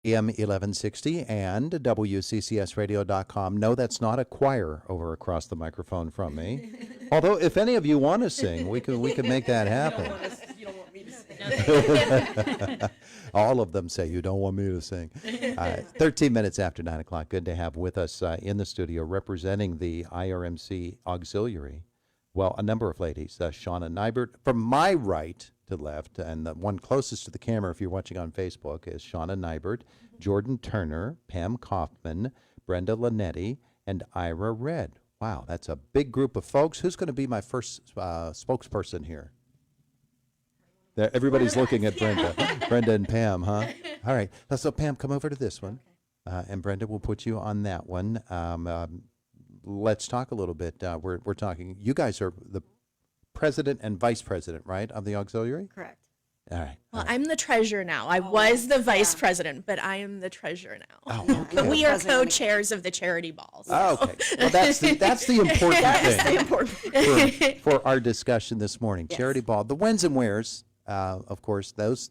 AM 1160 and WCCSradio.com. No, that's not a choir over across the microphone from me. Although, if any of you want to sing, we could make that happen. You don't want me to sing. All of them say, you don't want me to sing. 13 minutes after 9 o'clock. Good to have with us in the studio representing the IRMC Auxiliary. Well, a number of ladies. Shauna Nybert, from my right to left, and the one closest to the camera, if you're watching on Facebook, is Shauna Nybert, Jordan Turner, Pam Kaufman, Brenda Linetti, and Ira Red. Wow, that's a big group of folks. Who's going to be my first spokesperson here? There, everybody's looking at Brenda. Brenda and Pam, huh? All right. So, Pam, come over to this one. And Brenda will put you on that one. Let's talk a little bit. We're talking, you guys are the president and vice president, right, of the auxiliary? Correct. All right. Well, I'm the treasurer now. I was the vice president, but I am the treasurer now. Oh, okay. But we are co-chairs of the charity balls. Oh, okay. Well, that's the important That's thing the important. for our discussion this morning. Yes. Charity ball. The whens and wheres, of course, those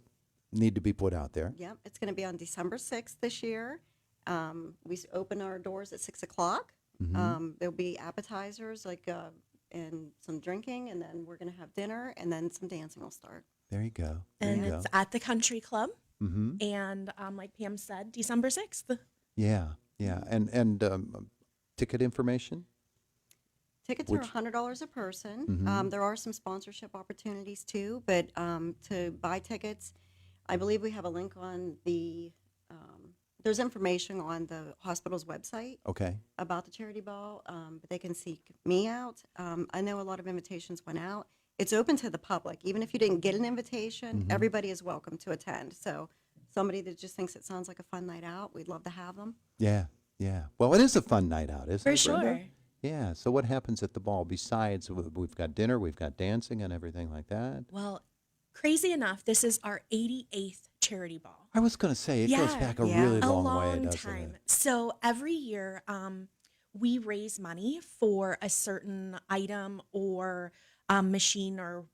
need to be put out there. Yep, it's going to be on December 6th this year. Open our doors at 6 o'clock. There'll be appetizers and some drinking, and then we're going to have dinner, and then some dancing will start. There you go. And it's at the country club. And like Pam said, December 6th. Yeah, yeah. And ticket information? Tickets are $100 a person. There are some sponsorship opportunities too, but to buy tickets, I believe we have a link on the, there's information on the hospital's website Okay. about the charity ball, but they can seek me out. I know a lot of invitations went out. It's open to the public. Even if you didn't get an invitation, everybody is welcome to attend. So somebody that just thinks it sounds like a fun night out, we'd love to have them. Yeah, yeah. Well, it is a fun night out, isn't For it, Brenda? sure. Yeah. So what happens at the ball besides we've got dinner, we've got dancing and everything like that? Well, crazy enough, this is our 88th charity ball. I was going to say, it goes back a Yeah. really A long way, long doesn't time. it? So every year, we raise money for a certain item or machine or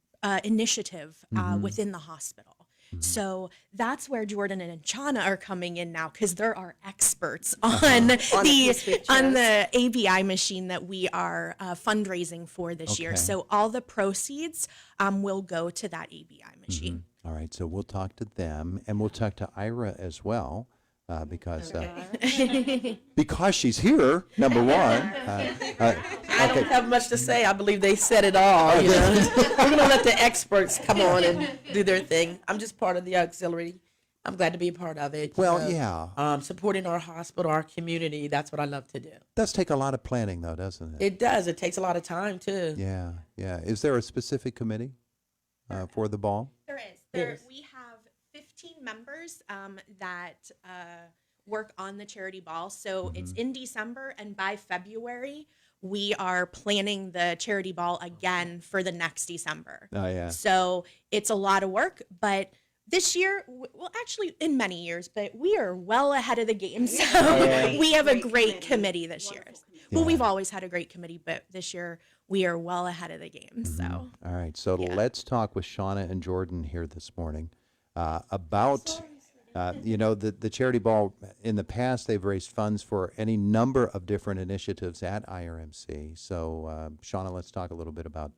initiative within the hospital. So that's where Jordan and Chana are coming in now, because they're our experts on the ABI machine that we are fundraising for this year. Okay. So all the proceeds will go to that ABI machine. All right. So we'll talk to them, and we'll talk to Ira as well. Because she's here, number one. I don't have much to say. I believe they said it all. You know? We're going to let the experts come on and do their thing. I'm just part of the auxiliary. I'm glad to be a part of it. Well, yeah. Supporting our hospital, our community, that's what I love to do. Does take a lot of planning, though, doesn't it? It does. It takes a lot of time, too. Yeah, yeah. Is there a specific committee for the ball? There is. Yes. We have 15 members that work on the charity ball. So it's in December, and by February, we are planning the charity ball again for the next December. Oh, yeah. So it's a lot of work, but this year, well, actually in many years, but we are well ahead of the game. So we have a great committee this year. Well, we've always had a great committee, but this year we are well ahead of the game. So. All right. So let's talk with Shauna and Jordan here this morning about, the charity ball. In the past, they've raised funds for any number of different initiatives at IRMC. So, Shauna, let's talk a little bit about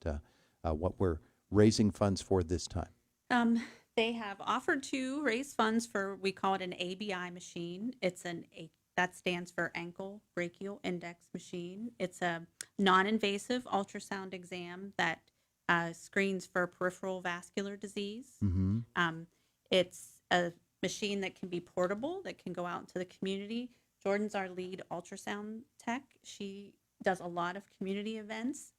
what we're raising funds for this time. They have offered to raise funds for, we call it an ABI machine. It's that stands for ankle brachial index machine. It's a non-invasive ultrasound exam that screens for peripheral vascular disease. It's a machine that can be portable, that can go out into the community. Jordan's our lead ultrasound tech. She does a lot of community events.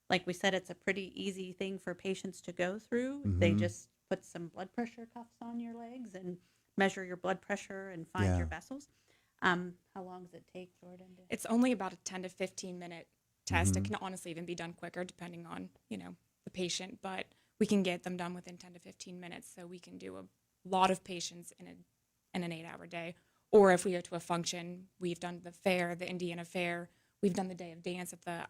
Like we said, it's a pretty easy thing for patients to go through. They just put some blood pressure cuffs on your legs and measure your blood pressure and find your vessels. How long does it take, Jordan? It's only about a 10 to 15 minute test. It can honestly even be done quicker depending on, the patient, but we can get them done within 10 to 15 minutes. So we can do a lot of patients in an 8-hour day. Or if we go to a function, we've done the fair, the Indiana Fair. We've done the day of dance at the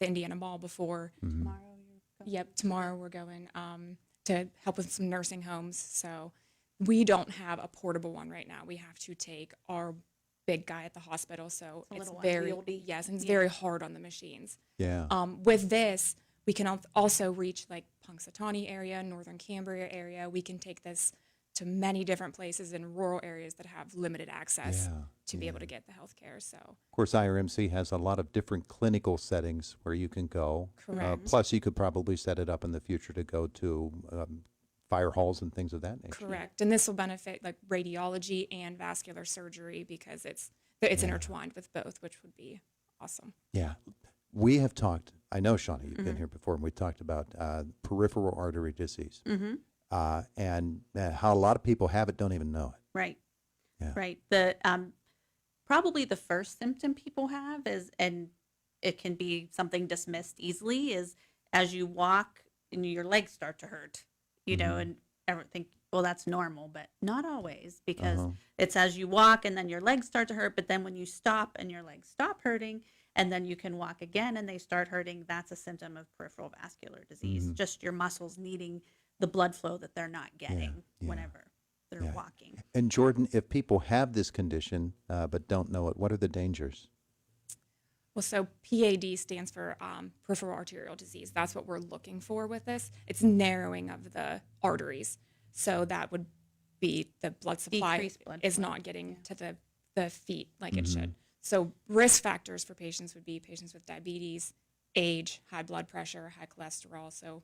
Indiana Mall before. Tomorrow you're going? Yep, tomorrow we're going to help with some nursing homes. So we don't have a portable one right now. We have to take our big guy at the hospital, so a it's little very unwieldy. yes, and it's very hard on the machines. Yeah. With this, we can also reach like Punxsutawney area, Northern Cambria area. We can take this to many different places in rural areas that have limited access Yeah, to be able to get the health care. So, Of course, IRMC has a lot of different clinical settings where you can go. Correct. Plus, you could probably set it up in the future to go to fire halls and things of that nature. correct. And this will benefit like radiology and vascular surgery because it's intertwined with both, which would be awesome. Yeah. We have talked, I know, Shauna, you've been here before, and we talked about peripheral artery disease and how a lot of people have it, don't even know it. Right. Yeah. Right. The probably the first symptom people have is, and it can be something dismissed easily, is as you walk and your legs start to hurt, you know, and everyone think, well, that's normal, but not always, because it's as you walk and then your legs start to hurt, but then when you stop and your legs stop hurting, and then you can walk again and they start hurting, that's a symptom of peripheral vascular disease. Just your muscles needing the blood flow that they're not getting whenever they're walking. And Jordan, if people have this condition but don't know it, what are the dangers? Well, so PAD stands for peripheral arterial disease. That's what we're looking for with this. It's narrowing of the arteries. So that would be the blood supply Decreased blood is flow. not getting to the feet like it should. So risk factors for patients would be patients with diabetes, age, high blood pressure, high cholesterol. So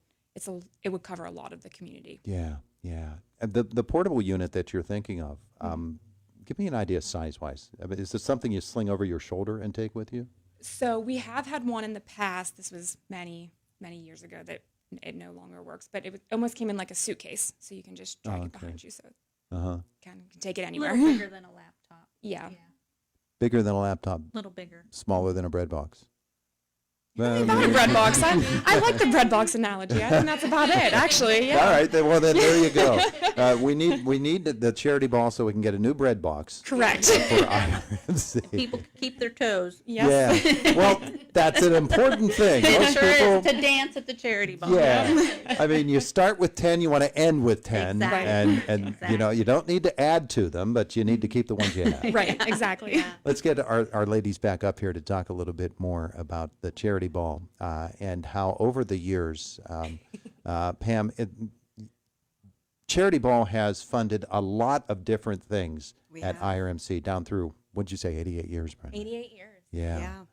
it would cover a lot of the community. Yeah, yeah. And the portable unit that you're thinking of, give me an idea size-wise. I mean, is this something you sling over your shoulder and take with you? So we have had one in the past. This was many, many years ago that it no longer works, but it almost came in like a suitcase. So you can just drag it behind you. So Uh-huh. can take it A anywhere. little bigger than a laptop. Yeah. Bigger than a laptop, A little bigger. smaller than a bread box. Not a bread box. I like the bread box analogy. I think that's about it, actually. Yeah. All right, then, well, then there you go. We need the charity ball so we can get a new bread box Correct. for IRMC. People keep their toes. Yes. Yeah, well, that's an important thing. It Most sure is people, to dance at the charity ball. yeah. I mean, you start with 10, you want to end with 10, Exactly. and you know, you don't need to add to them, but you need to keep the ones you have. Right. Exactly. Let's get our ladies back up here to talk a little bit more about the charity ball and how over the years, Pam, charity ball has funded a lot of different things We at have. IRMC down through, what'd you say, 88 years, Brenda? 88 years. Yeah.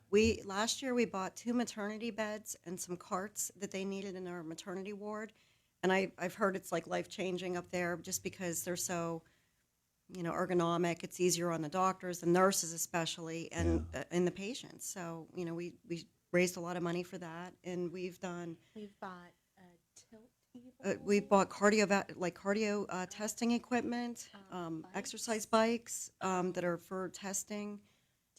Last year we bought 2 maternity beds and some carts that they needed in our maternity ward, and I've heard it's like life-changing up there just because they're so, ergonomic. It's easier on the doctors, the nurses especially, and the patients. So we raised a lot of money for that, and we've done. We've bought a tilt table. We bought cardio testing equipment, exercise bikes that are for testing.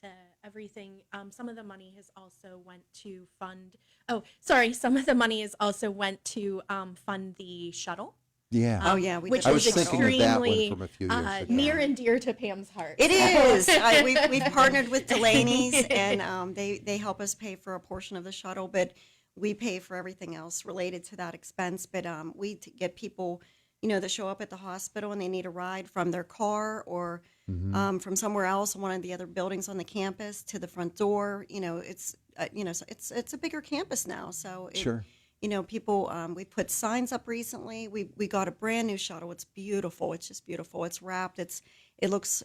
To everything. Some of the money has also went to fund. Oh, sorry. Some of the money has also went to fund the shuttle, Yeah. Oh yeah, we which did. I was is thinking of that one extremely from a few years ago. near and dear to Pam's heart. It is. We've partnered with Delaney's, and they help us pay for a portion of the shuttle, but we pay for everything else related to that expense. But we get people, that show up at the hospital and they need a ride from their car or from somewhere else, one of the other buildings on the campus to the front door. It's it's a bigger campus now, so Sure. People. We put signs up recently. We got a brand new shuttle. It's beautiful. It's just beautiful. It's wrapped. It looks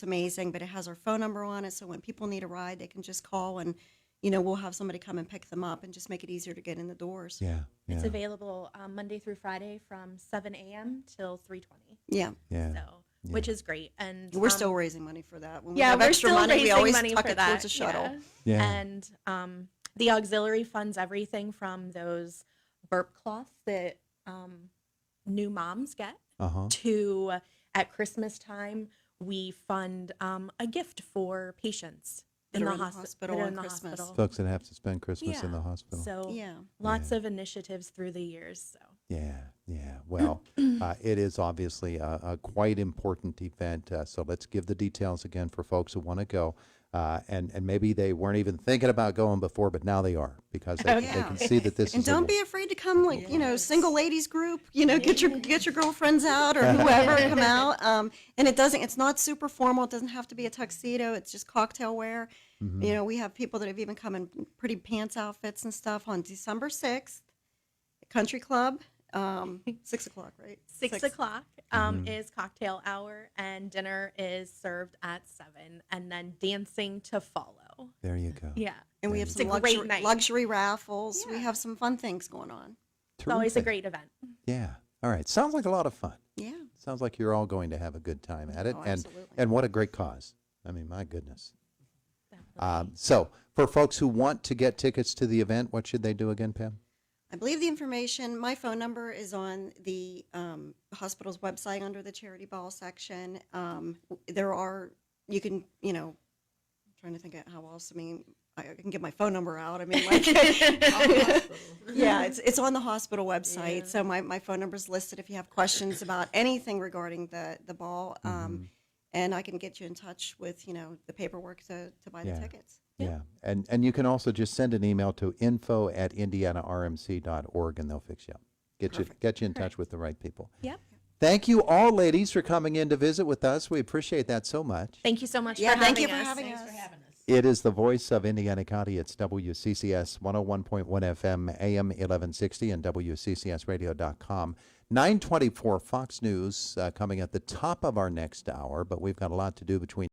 amazing. But it has our phone number on it, so when people need a ride, they can just call and we'll have somebody come and pick them up and just make it easier to get in the doors. Yeah. It's Yeah. available Monday through Friday from 7 a.m. till 3:20. Yeah. Yeah. So, which is great. And We're still raising money for that. When we yeah, have we're extra still money, we raising always money tuck for it that. towards a shuttle. Yeah. Yeah. And the auxiliary funds everything from those burp cloths that new moms get Uh-huh. to at Christmas time we fund a gift for patients That in are the in the hospital. hospital that are on in the Christmas. hospital. Folks that have to spend Christmas in Yeah. the hospital. So Yeah. lots of initiatives through the years. So Yeah. Yeah, well, it is obviously a quite important event. So let's give the details again for folks who want to go. And maybe they weren't even thinking about going before, but now they are because they can see that this And is don't be afraid to come, like, single ladies group, get your girlfriends out or whoever, come out. And it's not super formal. It doesn't have to be a tuxedo. It's just cocktail wear. We have people that have even come in pretty pants outfits and stuff on December 6th, Country Club, 6 o'clock, right? 6 o'clock is cocktail hour, and dinner is served at 7, and then dancing to follow. There you go. Yeah. And we have It's some a great luxury, night. luxury raffles. We have some fun things going on. It's always a Terrific. great event. Yeah. All right. Sounds like a lot of fun. Yeah. Sounds like you're all going to have a good time at it. Oh, and absolutely. what a great cause. I mean, my goodness. So for folks who want to get tickets to the event, what should they do again, Pam? I believe the information, my phone number is on the hospital's website under the charity ball section. You can, I'm trying to think of how else, I can get my phone number out. Yeah, it's on the hospital website. So my phone number is listed if you have questions about anything regarding the ball. And I can get you in touch with, the paperwork to buy the tickets. Yeah. And you can also just send an email to info@indianarmc.org and they'll fix you up. Get you in touch with the right people. Yep. Thank you all, ladies, for coming in to visit with us. We appreciate that so much. Thank you so much Yeah, for having thank you for us. having us. It is the voice of Indiana County. It's WCCS 101.1 FM, AM 1160, and WCCSradio.com. 924 Fox News coming at the top of our next hour, but we've got a lot to do between